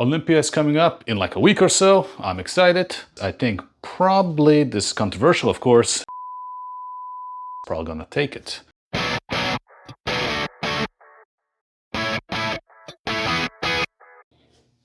Olympia is coming up in like a week or so. I'm excited. I think probably this is controversial, of course. Probably gonna take it.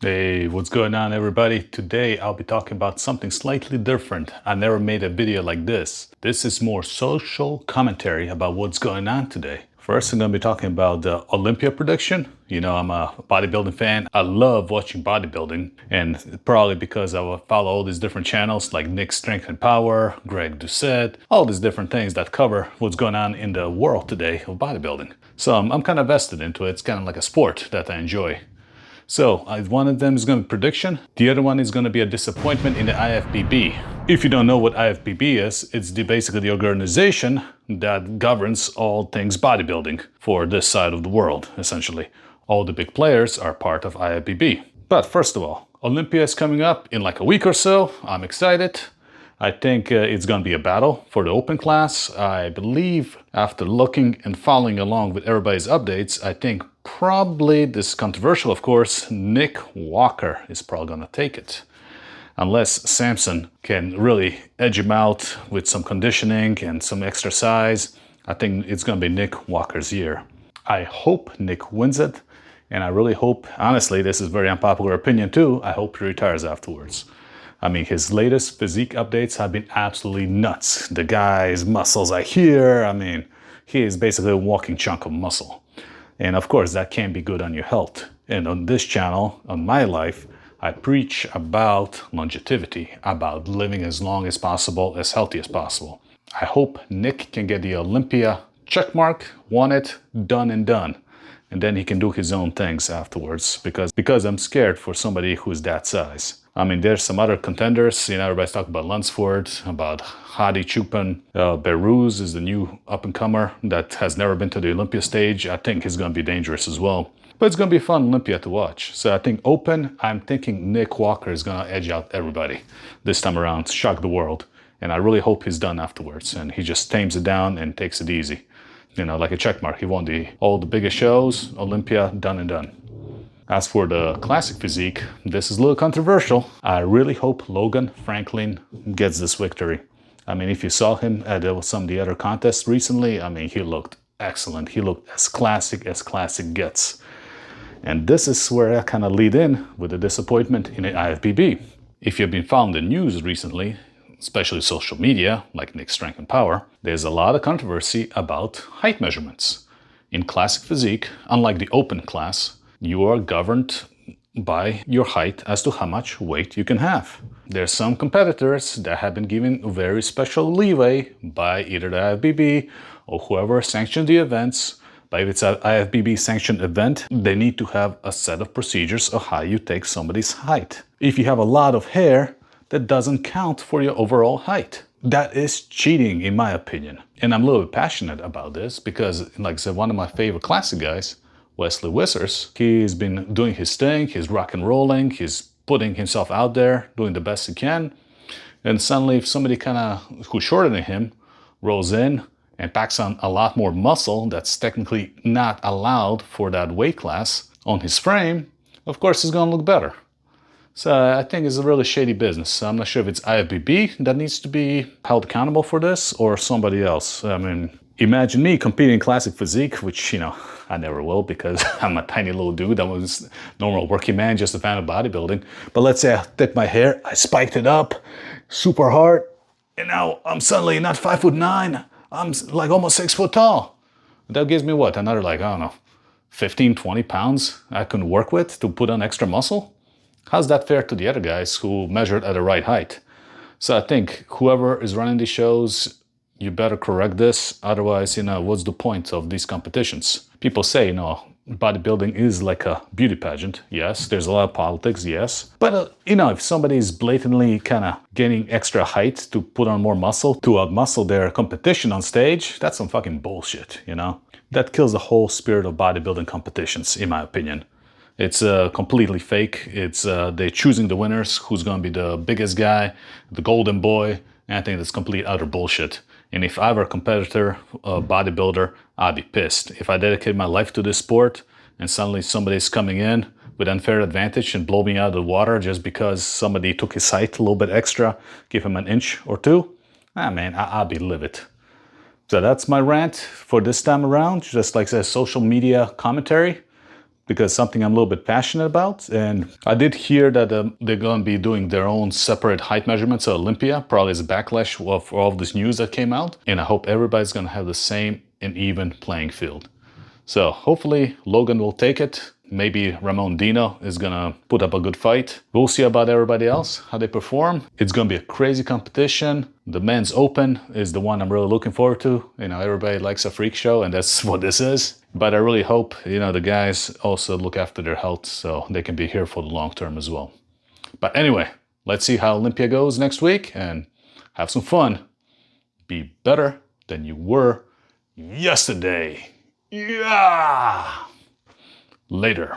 Hey, what's going on everybody? Today I'll be talking about something slightly different. I never made a video like this. This is more social commentary about what's going on today. First, I'm going to be talking about the Olympia prediction. You know, I'm a bodybuilding fan. I love watching bodybuilding, and probably because I will follow all these different channels like Nick's Strength and Power, Greg Doucette, all these different things that cover what's going on in the world today of bodybuilding. So I'm kind of vested into it. It's kind of like a sport that I enjoy. So one of them is going to be prediction. The other one is going to be a disappointment in the IFBB. If you don't know what IFBB is, it's basically the organization that governs all things bodybuilding for this side of the world, essentially. All the big players are part of IFBB. But first of all, Olympia is coming up in like a week or so. I'm excited. I think it's going to be a battle for the open class. I believe after looking and following along with everybody's updates, I think probably this is controversial, of course, Nick Walker is probably going to take it. Unless Samson can really edge him out with some conditioning and some exercise, I think it's going to be Nick Walker's year. I hope Nick wins it, and I really hope, honestly, this is a very unpopular opinion too, I hope he retires afterwards. I mean, his latest physique updates have been absolutely nuts. The guy's muscles are here. I mean, he is basically a walking chunk of muscle. And of course, that can't be good on your health. And on this channel, on my life, I preach about longevity, about living as long as possible, as healthy as possible. I hope Nick can get the Olympia checkmark, won it, done and done. And then he can do his own things afterwards, because I'm scared for somebody who's that size. I mean, there's some other contenders, you know, everybody's talking about Lunsford, about Hadi Choopan. Behrooz is the new up-and-comer that has never been to the Olympia stage. I think he's going to be dangerous as well. But it's going to be a fun Olympia to watch. So I think open, I'm thinking Nick Walker is going to edge out everybody this time around, shock the world. And I really hope he's done afterwards and he just tames it down and takes it easy. You know, like a checkmark. He won all the biggest shows, Olympia, done and done. As for the classic physique, this is a little controversial. I really hope Logan Franklin gets this victory. I mean, if you saw him at some of the other contests recently, I mean, he looked excellent. He looked as classic gets. And this is where I kind of lead in with the disappointment in the IFBB. If you've been following the news recently, especially social media, like Nick's Strength and Power, there's a lot of controversy about height measurements. In classic physique, unlike the open class, you are governed by your height as to how much weight you can have. There's some competitors that have been given very special leeway by either the IFBB or whoever sanctioned the events. But if it's an IFBB sanctioned event, they need to have a set of procedures of how you take somebody's height. If you have a lot of hair, that doesn't count for your overall height. That is cheating, in my opinion. And I'm a little bit passionate about this because, like I said, one of my favorite classic guys, Wesley Wissers, he's been doing his thing, he's rock and rolling, he's putting himself out there, doing the best he can. And suddenly, if somebody who's shorter than him rolls in and packs on a lot more muscle that's technically not allowed for that weight class on his frame, of course, he's gonna look better. So I think it's a really shady business. I'm not sure if it's IFBB that needs to be held accountable for this or somebody else. I mean, imagine me competing in classic physique, which, you know, I never will because I'm a tiny little dude. I was a normal working man, just a fan of bodybuilding. But let's say I took my hair, I spiked it up super hard, and now I'm suddenly not 5'9". I'm like almost 6 foot tall. That gives me what? Another, like, I don't know, 15, 20 pounds I can work with to put on extra muscle? How's that fair to the other guys who measured at the right height? So I think whoever is running these shows, you better correct this. Otherwise, you know, what's the point of these competitions? People say, you know, bodybuilding is like a beauty pageant. Yes, there's a lot of politics, yes. But, you know, if somebody's blatantly kind of gaining extra height to put on more muscle, to outmuscle their competition on stage, that's some fucking bullshit, you know? That kills the whole spirit of bodybuilding competitions, in my opinion. It's completely fake. It's they're choosing the winners, who's going to be the biggest guy, the golden boy, and I think that's complete utter bullshit. And if I were a competitor, a bodybuilder, I'd be pissed. If I dedicated my life to this sport and suddenly somebody's coming in with unfair advantage and blow me out of the water just because somebody took his height a little bit extra, give him an inch or two, man, I'll be livid. So that's my rant for this time around, just like I said, social media commentary, because something I'm a little bit passionate about. And I did hear that they're going to be doing their own separate height measurements at Olympia, probably as a backlash of all of this news that came out. And I hope everybody's going to have the same and even playing field. So hopefully Logan will take it. Maybe Ramon Dino is gonna put up a good fight. We'll see about everybody else, how they perform. It's gonna be a crazy competition. The men's open is the one I'm really looking forward to. You know, everybody likes a freak show, and that's what this is. But I really hope, you know, the guys also look after their health so they can be here for the long term as well. But anyway, let's see how Olympia goes next week and have some fun. Be better than you were yesterday. Yeah! Later.